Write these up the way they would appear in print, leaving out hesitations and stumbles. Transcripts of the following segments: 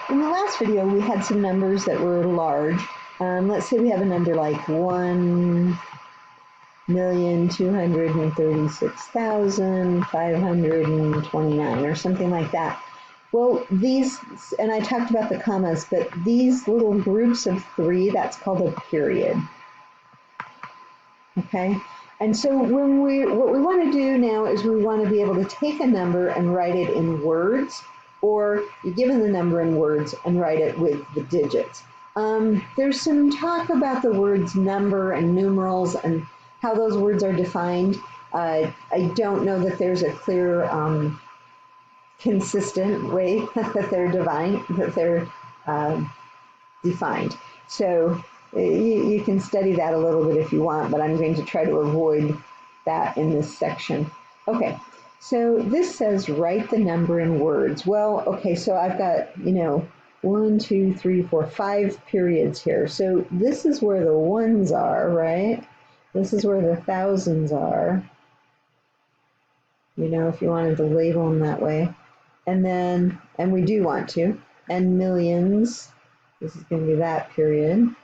in the last video, we had some numbers that were large. Let's say we have a number like 1,236,529 or something like that. Well, these, and I talked about the commas, but these little groups of three, that's called a period. Okay? And so what we want to do now is we want to be able to take a number and write it in words, or you're given the number in words and write it with the digits. There's some talk about the words number and numerals and how those words are defined. I don't know that there's a clear, consistent way that they're defined. So you can study that a little bit if you want, but I'm going to try to avoid that in this section. Okay, so this says write the number in words. Well, okay, so I've got, 1, 2, 3, 4, 5 periods here. So this is where the ones are, right? This is where the thousands are, if you wanted to label them that way. And then, and we do want to, and millions, this is going to be that period.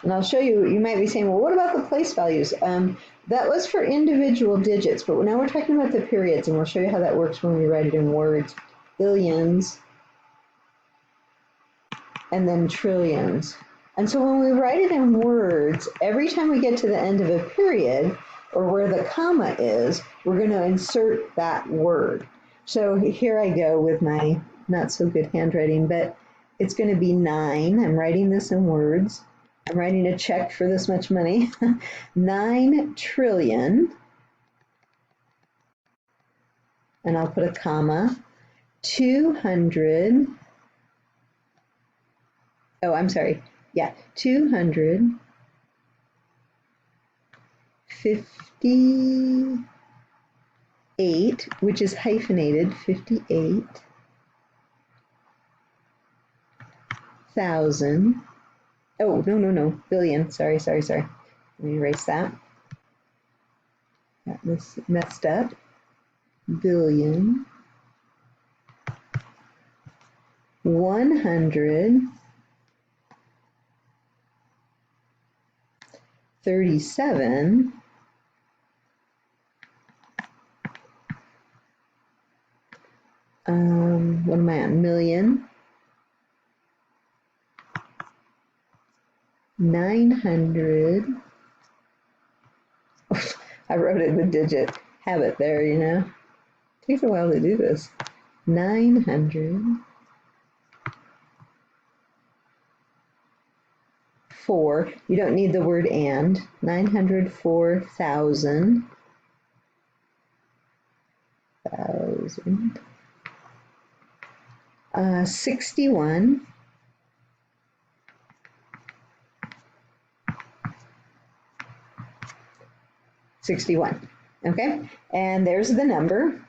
And I'll show you, you might be saying, well, what about the place values? That was for individual digits, but now we're talking about the periods, and we'll show you how that works when we write it in words. Billions, and then trillions. And so when we write it in words, every time we get to the end of a period, or where the comma is, we're going to insert that word. So here I go with my not so good handwriting, but it's going to be 9. I'm writing this in words. I'm writing a check for this much money. 9 trillion, and I'll put a comma, 200, oh, I'm sorry, yeah, 258, which is hyphenated, 58,000. Oh, no, billion, sorry. Let me erase that. Got this messed up. Billion. 137. What am I on? Million. 900. I wrote it in the digit habit there, Takes a while to do this. 904. You don't need the word and. 904,000. 61. 61. Okay, and there's the number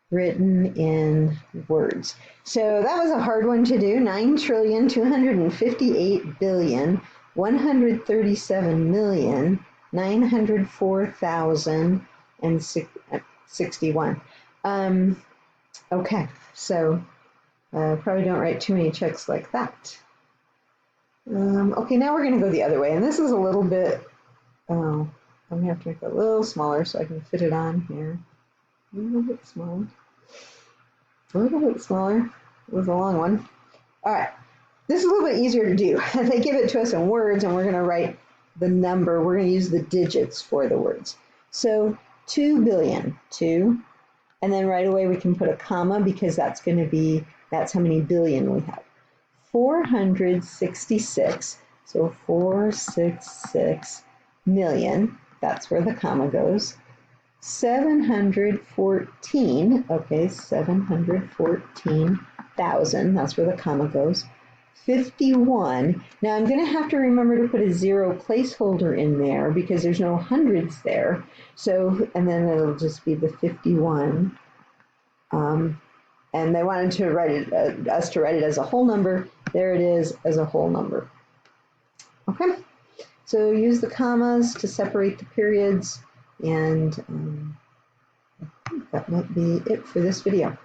written in words. So that was a hard one to do. 9,258,137,904,061. Okay, so probably don't write too many checks like that. Okay, now we're going to go the other way, and this is a little bit, I'm going to have to make it a little smaller so I can fit it on here. A little bit smaller. It was a long one. All right, this is a little bit easier to do. They give it to us in words, and we're going to write the number. We're going to use the digits for the words. So 2 billion, 2, and then right away we can put a comma because that's how many billion we have. 466, so 466 million, that's where the comma goes. 714, okay, 714,000, that's where the comma goes. 51, now I'm going to have to remember to put a 0 placeholder in there because there's no hundreds there. So, and then it'll just be the 51. And they wanted to write it, us to write it as a whole number. There it is as a whole number. Okay, so use the commas to separate the periods, and I think that might be it for this video.